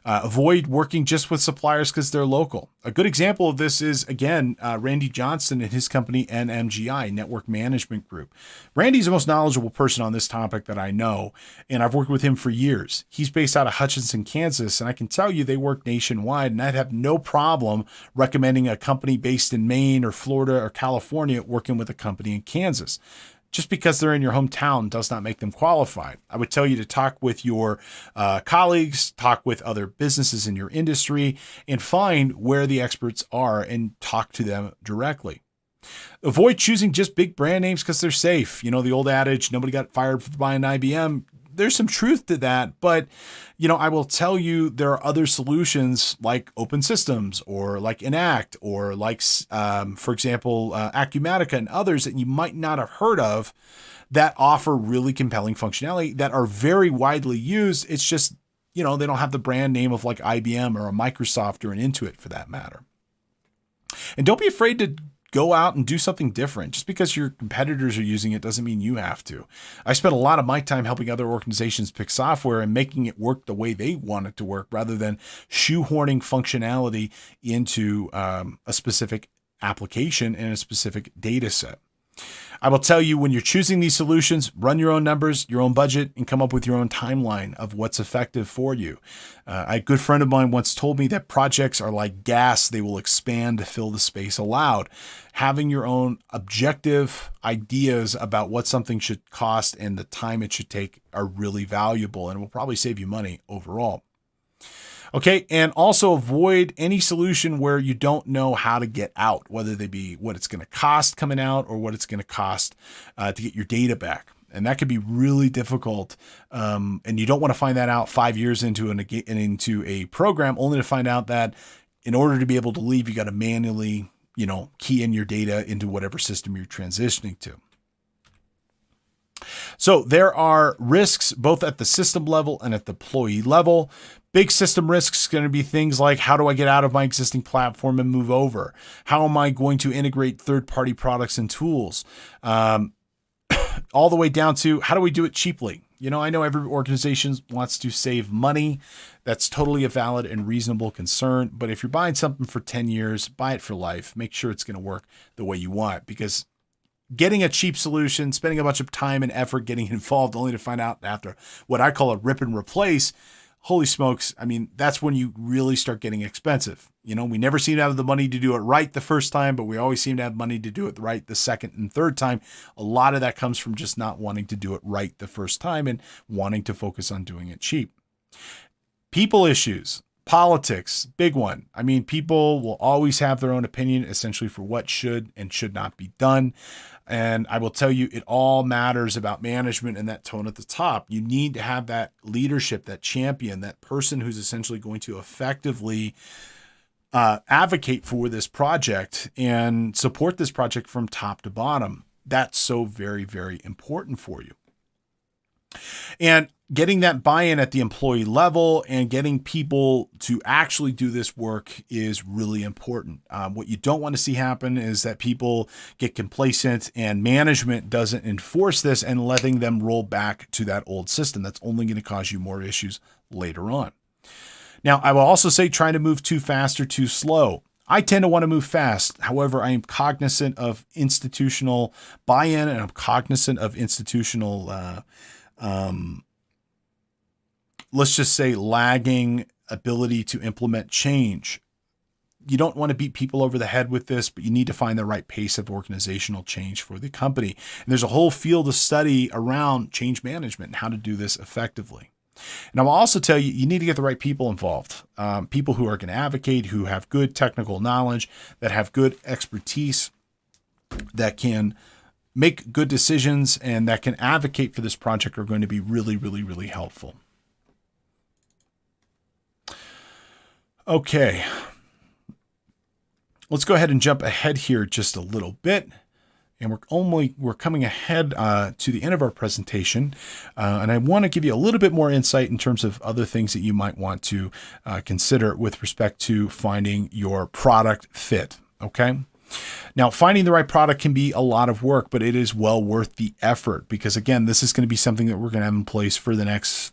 Avoid working just with suppliers because they're local. A good example of this is, again, Randy Johnston and his company, NMGI, Network Management Group. Randy's the most knowledgeable person on this topic that I know, and I've worked with him for years. He's based out of Hutchinson, Kansas, and I can tell you they work nationwide, and I'd have no problem recommending a company based in Maine or Florida or California working with a company in Kansas. Just because they're in your hometown does not make them qualified. I would tell you to talk with your colleagues, talk with other businesses in your industry, and find where the experts are and talk to them directly. Avoid choosing just big brand names because they're safe. You know, the old adage, nobody got fired for buying IBM. There's some truth to that, but I will tell you there are other solutions like Open Systems or like Enact or like, for example, Acumatica and others that you might not have heard of that offer really compelling functionality that are very widely used. It's just, they don't have the brand name of like IBM or a Microsoft or an Intuit for that matter. And don't be afraid to go out and do something different. Just because your competitors are using it doesn't mean you have to. I spent a lot of my time helping other organizations pick software and making it work the way they want it to work rather than shoehorning functionality into a specific application and a specific data set. I will tell you, when you're choosing these solutions, run your own numbers, your own budget, and come up with your own timeline of what's effective for you. A good friend of mine once told me that projects are like gas. They will expand to fill the space allowed. Having your own objective ideas about what something should cost and the time it should take are really valuable and will probably save you money overall. Okay, and also avoid any solution where you don't know how to get out, whether they be what it's going to cost coming out or what it's going to cost to get your data back. And that could be really difficult. And you don't want to find that out 5 years into a program, only to find out that in order to be able to leave, you got to manually, key in your data into whatever system you're transitioning to. So there are risks both at the system level and at the employee level. Big system risks going to be things like, how do I get out of my existing platform and move over? How am I going to integrate third-party products and tools? All the way down to, how do we do it cheaply? I know every organization wants to save money. That's totally a valid and reasonable concern. But if you're buying something for 10 years, buy it for life. Make sure it's going to work the way you want, because getting a cheap solution, spending a bunch of time and effort getting involved only to find out after what I call a rip and replace, holy smokes, I mean, that's when you really start getting expensive. You know, we never seem to have the money to do it right the first time, but we always seem to have money to do it right the second and third time. A lot of that comes from just not wanting to do it right the first time and wanting to focus on doing it cheap. People issues, politics, big one. I mean, people will always have their own opinion essentially for what should and should not be done. And I will tell you, it all matters about management and that tone at the top. You need to have that leadership, that champion, that person who's essentially going to effectively advocate for this project and support this project from top to bottom. That's so very, very important for you. And getting that buy-in at the employee level and getting people to actually do this work is really important. What you don't want to see happen is that people get complacent and management doesn't enforce this and letting them roll back to that old system. That's only going to cause you more issues later on. Now, I will also say trying to move too fast or too slow. I tend to want to move fast. However, I am cognizant of institutional buy-in and I'm cognizant of institutional let's just say lagging ability to implement change. You don't want to beat people over the head with this, but you need to find the right pace of organizational change for the company. And there's a whole field of study around change management and how to do this effectively. And I will also tell you, you need to get the right people involved. People who are going to advocate, who have good technical knowledge, that have good expertise, that can make good decisions and that can advocate for this project are going to be really, really, really helpful. Okay. Let's go ahead and jump ahead here just a little bit. And we're coming ahead to the end of our presentation. And I want to give you a little bit more insight in terms of other things that you might want to consider with respect to finding your product fit. Okay. Now, finding the right product can be a lot of work, but it is well worth the effort because, again, this is going to be something that we're going to have in place for the next,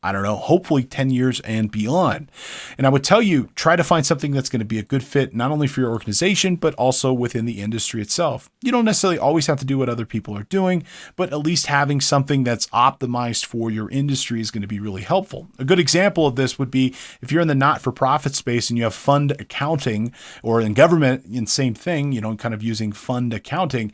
I don't know, hopefully 10 years and beyond. And I would tell you, try to find something that's going to be a good fit, not only for your organization, but also within the industry itself. You don't necessarily always have to do what other people are doing, but at least having something that's optimized for your industry is going to be really helpful. A good example of this would be if you're in the not-for-profit space and you have fund accounting, or in government, in same thing, kind of using fund accounting.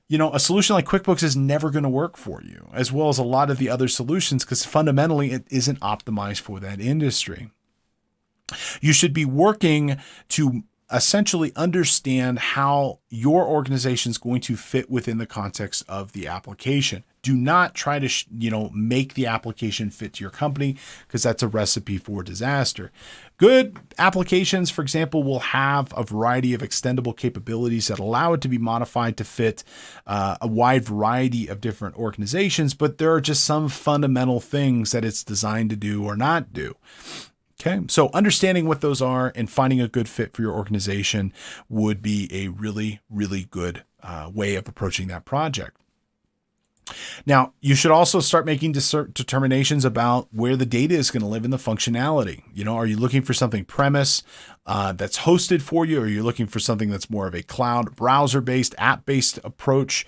A solution like QuickBooks is never going to work for you, as well as a lot of the other solutions, because fundamentally it isn't optimized for that industry. You should be working to essentially understand how your organization is going to fit within the context of the application. Do not try to, make the application fit to your company, because that's a recipe for disaster. Good applications, for example, will have a variety of extendable capabilities that allow it to be modified to fit a wide variety of different organizations, but there are just some fundamental things that it's designed to do or not do. Okay, so understanding what those are and finding a good fit for your organization would be a really, really good way of approaching that project. Now, you should also start making determinations about where the data is going to live in the functionality. Are you looking for something premise that's hosted for you? Or are you looking for something that's more of a cloud browser-based, app-based approach?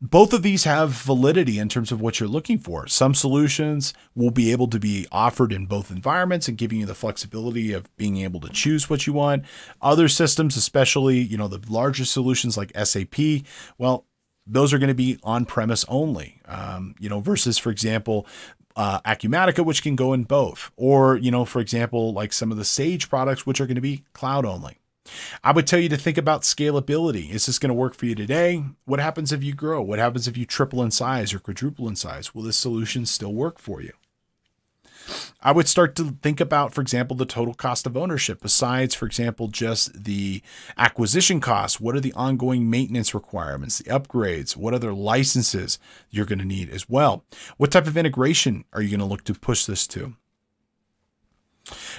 Both of these have validity in terms of what you're looking for. Some solutions will be able to be offered in both environments and giving you the flexibility of being able to choose what you want. Other systems, especially, the larger solutions like SAP, well, those are going to be on-premise only, versus, for example, Acumatica, which can go in both. Or, for example, like some of the Sage products, which are going to be cloud only. I would tell you to think about scalability. Is this going to work for you today? What happens if you grow? What happens if you triple in size or quadruple in size? Will this solution still work for you? I would start to think about, for example, the total cost of ownership. Besides, for example, just the acquisition costs, what are the ongoing maintenance requirements, the upgrades, what other licenses you're going to need as well? What type of integration are you going to look to push this to?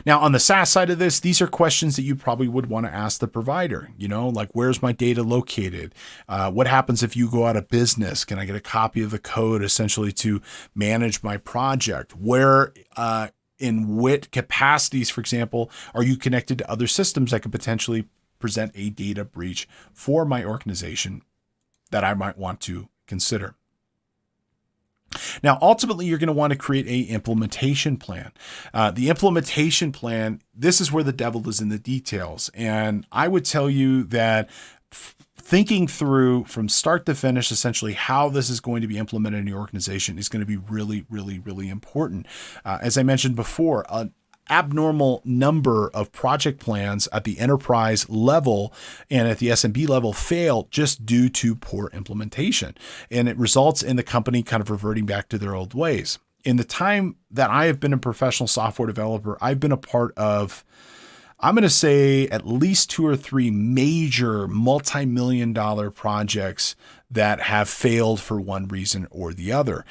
Now, on the SaaS side of this, these are questions that you probably would want to ask the provider, like where's my data located? What happens if you go out of business? Can I get a copy of the code essentially to manage my project? Where, in what capacities, for example, are you connected to other systems that could potentially present a data breach for my organization that I might want to consider? Now, ultimately, you're going to want to create a implementation plan. The implementation plan, this is where the devil is in the details. And I would tell you that thinking through from start to finish, essentially how this is going to be implemented in your organization is going to be really, really, really important. As I mentioned before, an abnormal number of project plans at the enterprise level and at the SMB level fail just due to poor implementation. And it results in the company kind of reverting back to their old ways. In the time that I have been a professional software developer, I've been a part of, I'm going to say, at least 2 or 3 major multi-million-dollar projects that have failed for one reason or the other.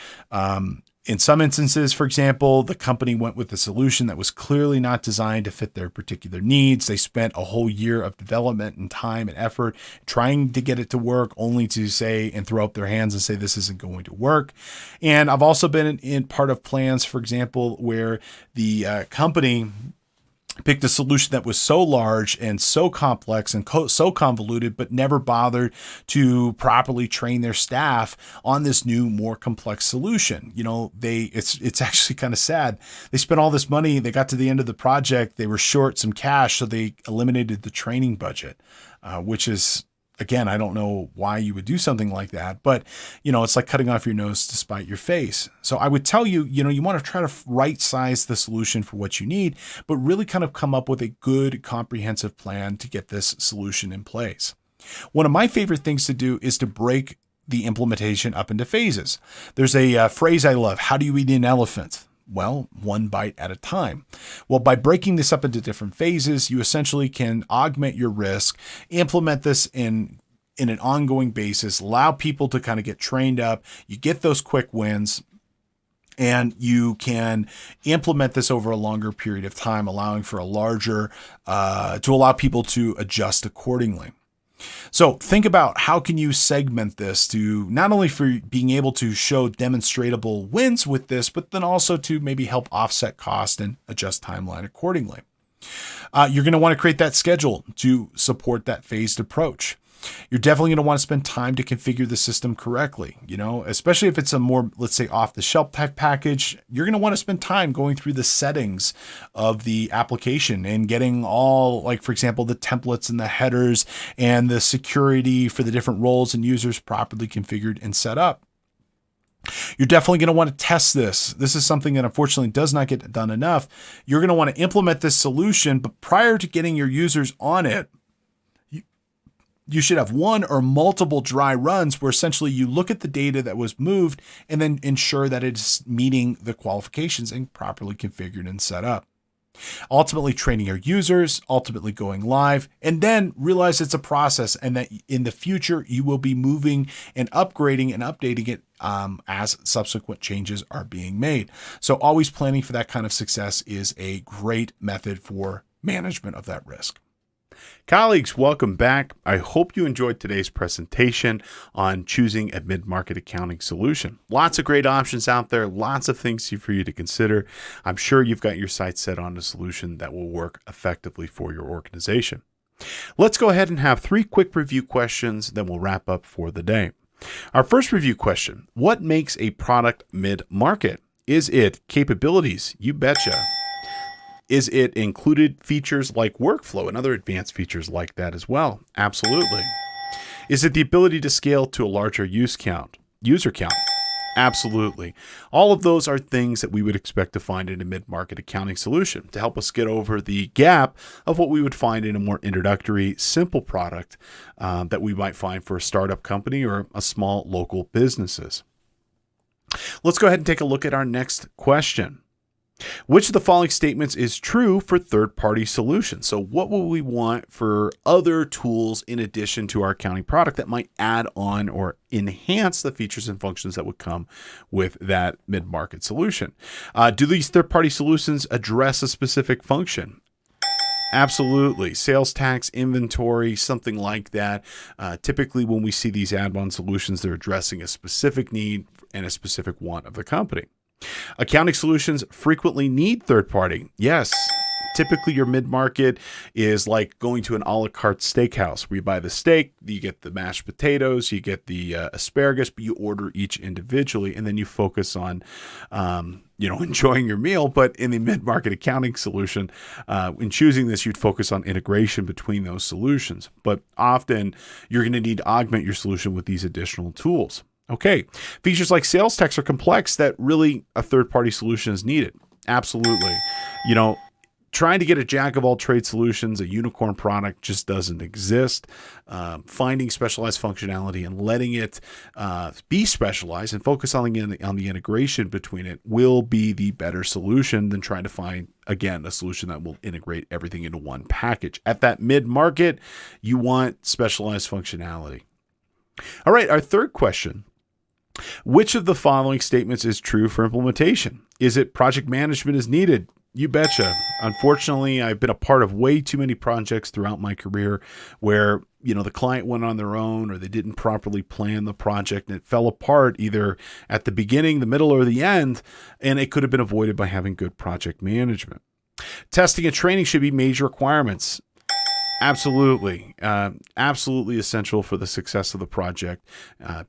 In some instances, for example, the company went with a solution that was clearly not designed to fit their particular needs. They spent a whole year of development and time and effort trying to get it to work, only to say and throw up their hands and say this isn't going to work. And I've also been in part of plans, for example, where the company picked a solution that was so large and so complex and so convoluted, but never bothered to properly train their staff on this new, more complex solution. You know, it's actually kind of sad. They spent all this money. They got to the end of the project. They were short some cash, so they eliminated the training budget, which is, again, I don't know why you would do something like that, but it's like cutting off your nose to spite your face. So I would tell you, you want to try to right size the solution for what you need, but really kind of come up with a good comprehensive plan to get this solution in place. One of my favorite things to do is to break the implementation up into phases. There's a phrase I love: how do you eat an elephant? Well, one bite at a time. Well, by breaking this up into different phases, you essentially can augment your risk, implement this in an ongoing basis, allow people to kind of get trained up. You get those quick wins, and you can implement this over a longer period of time, allowing for a larger, to allow people to adjust accordingly. So think about how can you segment this to not only for being able to show demonstrable wins with this, but then also to maybe help offset cost and adjust timeline accordingly. You're going to want to create that schedule to support that phased approach. You're definitely going to want to spend time to configure the system correctly, especially if it's a more, let's say, off-the-shelf type package. You're going to want to spend time going through the settings of the application and getting all, like, for example, the templates and the headers and the security for the different roles and users properly configured and set up. You're definitely going to want to test this. This is something that unfortunately does not get done enough. You're going to want to implement this solution, but prior to getting your users on it, you should have one or multiple dry runs where essentially you look at the data that was moved and then ensure that it's meeting the qualifications and properly configured and set up. Ultimately training your users, ultimately going live, and then realize it's a process and that in the future you will be moving and upgrading and updating it as subsequent changes are being made. So always planning for that kind of success is a great method for management of that risk. Colleagues, welcome back. I hope you enjoyed today's presentation on choosing a mid-market accounting solution. Lots of great options out there, lots of things for you to consider. I'm sure you've got your sights set on a solution that will work effectively for your organization. Let's go ahead and have 3 quick review questions, then we'll wrap up for the day. Our first review question: what makes a product mid-market? Is it capabilities? You betcha. Is it included features like workflow and other advanced features like that as well? Absolutely. Is it the ability to scale to a larger user count? Absolutely. All of those are things that we would expect to find in a mid-market accounting solution to help us get over the gap of what we would find in a more introductory, simple product that we might find for a startup company or a small local businesses. Let's go ahead and take a look at our next question. Which of the following statements is true for third-party solutions? So what will we want for other tools in addition to our accounting product that might add on or enhance the features and functions that would come with that mid-market solution? Do these third-party solutions address a specific function? Absolutely. Sales tax, inventory, something like that. Typically, when we see these add-on solutions, they're addressing a specific need and a specific want of the company. Accounting solutions frequently need third party. Yes, Typically, your mid-market is like going to an a la carte steakhouse where you buy the steak, you get the mashed potatoes, you get the asparagus, but you order each individually, and then you focus on, enjoying your meal. But in the mid-market accounting solution, in choosing this, you'd focus on integration between those solutions. But often, you're going to need to augment your solution with these additional tools. Okay, features like sales tax are complex that really a third-party solution is needed. Absolutely. Trying to get a jack of all trade solutions, a unicorn product, just doesn't exist. Finding specialized functionality and letting it be specialized and focus on the integration between it will be the better solution than trying to find, again, a solution that will integrate everything into one package. At that mid-market, you want specialized functionality. All right, our third question. Which of the following statements is true for implementation? Is it project management is needed? You betcha. Unfortunately, I've been a part of way too many projects throughout my career where, the client went on their own or they didn't properly plan the project and it fell apart either at the beginning, the middle, or the end, and it could have been avoided by having good project management. Testing and training should be major requirements. Absolutely. Absolutely essential for the success of the project.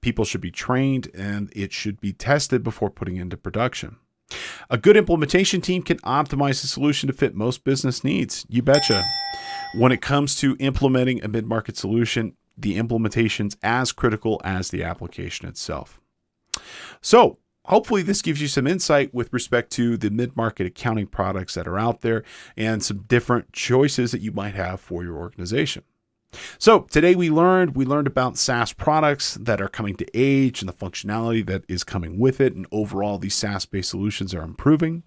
People should be trained and it should be tested before putting into production. A good implementation team can optimize the solution to fit most business needs. You betcha. When it comes to implementing a mid-market solution, the implementation's as critical as the application itself. So, hopefully this gives you some insight with respect to the mid-market accounting products that are out there and some different choices that you might have for your organization. So today we learned about SaaS products that are coming to age and the functionality that is coming with it. And overall, these SaaS-based solutions are improving.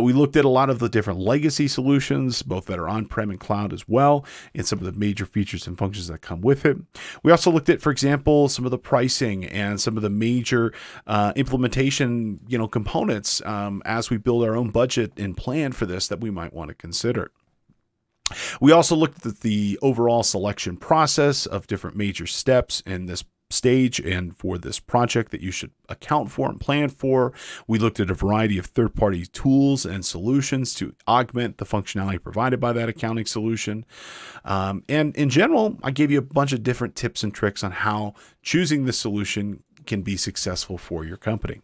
We looked at a lot of the different legacy solutions, both that are on-prem and cloud as well, and some of the major features and functions that come with it. We also looked at, for example, some of the pricing and some of the major implementation, components as we build our own budget and plan for this that we might want to consider. We also looked at the overall selection process of different major steps in this stage and for this project that you should account for and plan for. We looked at a variety of third-party tools and solutions to augment the functionality provided by that accounting solution. And in general, I gave you a bunch of different tips and tricks on how choosing this solution can be successful for your company.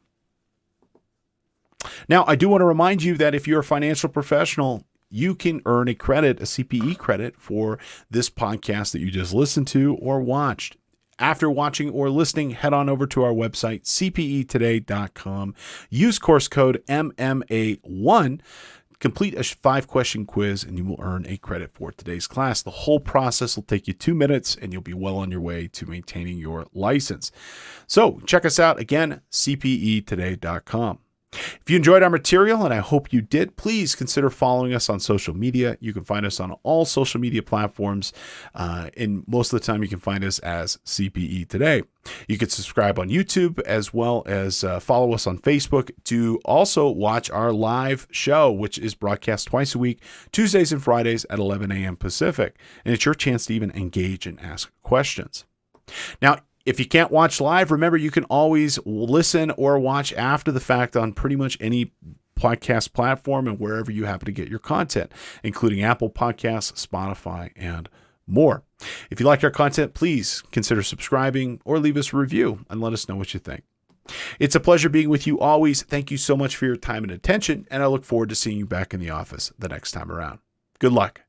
Now, I do want to remind you that if you're a financial professional, you can earn a CPE credit for this podcast that you just listened to or watched. After watching or listening, head on over to our website, cpetoday.com. Use course code MMA1. Complete a 5-question quiz, and you will earn a credit for today's class. The whole process will take you 2 minutes, and you'll be well on your way to maintaining your license. So check us out again, cpetoday.com. If you enjoyed our material, and I hope you did, please consider following us on social media. You can find us on all social media platforms, and most of the time you can find us as CPE Today. You can subscribe on YouTube as well as follow us on Facebook to also watch our live show, which is broadcast twice a week, Tuesdays and Fridays at 11 a.m. Pacific. And it's your chance to even engage and ask questions. Now, if you can't watch live, remember you can always listen or watch after the fact on pretty much any podcast platform and wherever you happen to get your content, including Apple Podcasts, Spotify, and more. If you like our content, please consider subscribing or leave us a review and let us know what you think. It's a pleasure being with you always. Thank you so much for your time and attention, and I look forward to seeing you back in the office the next time around. Good luck.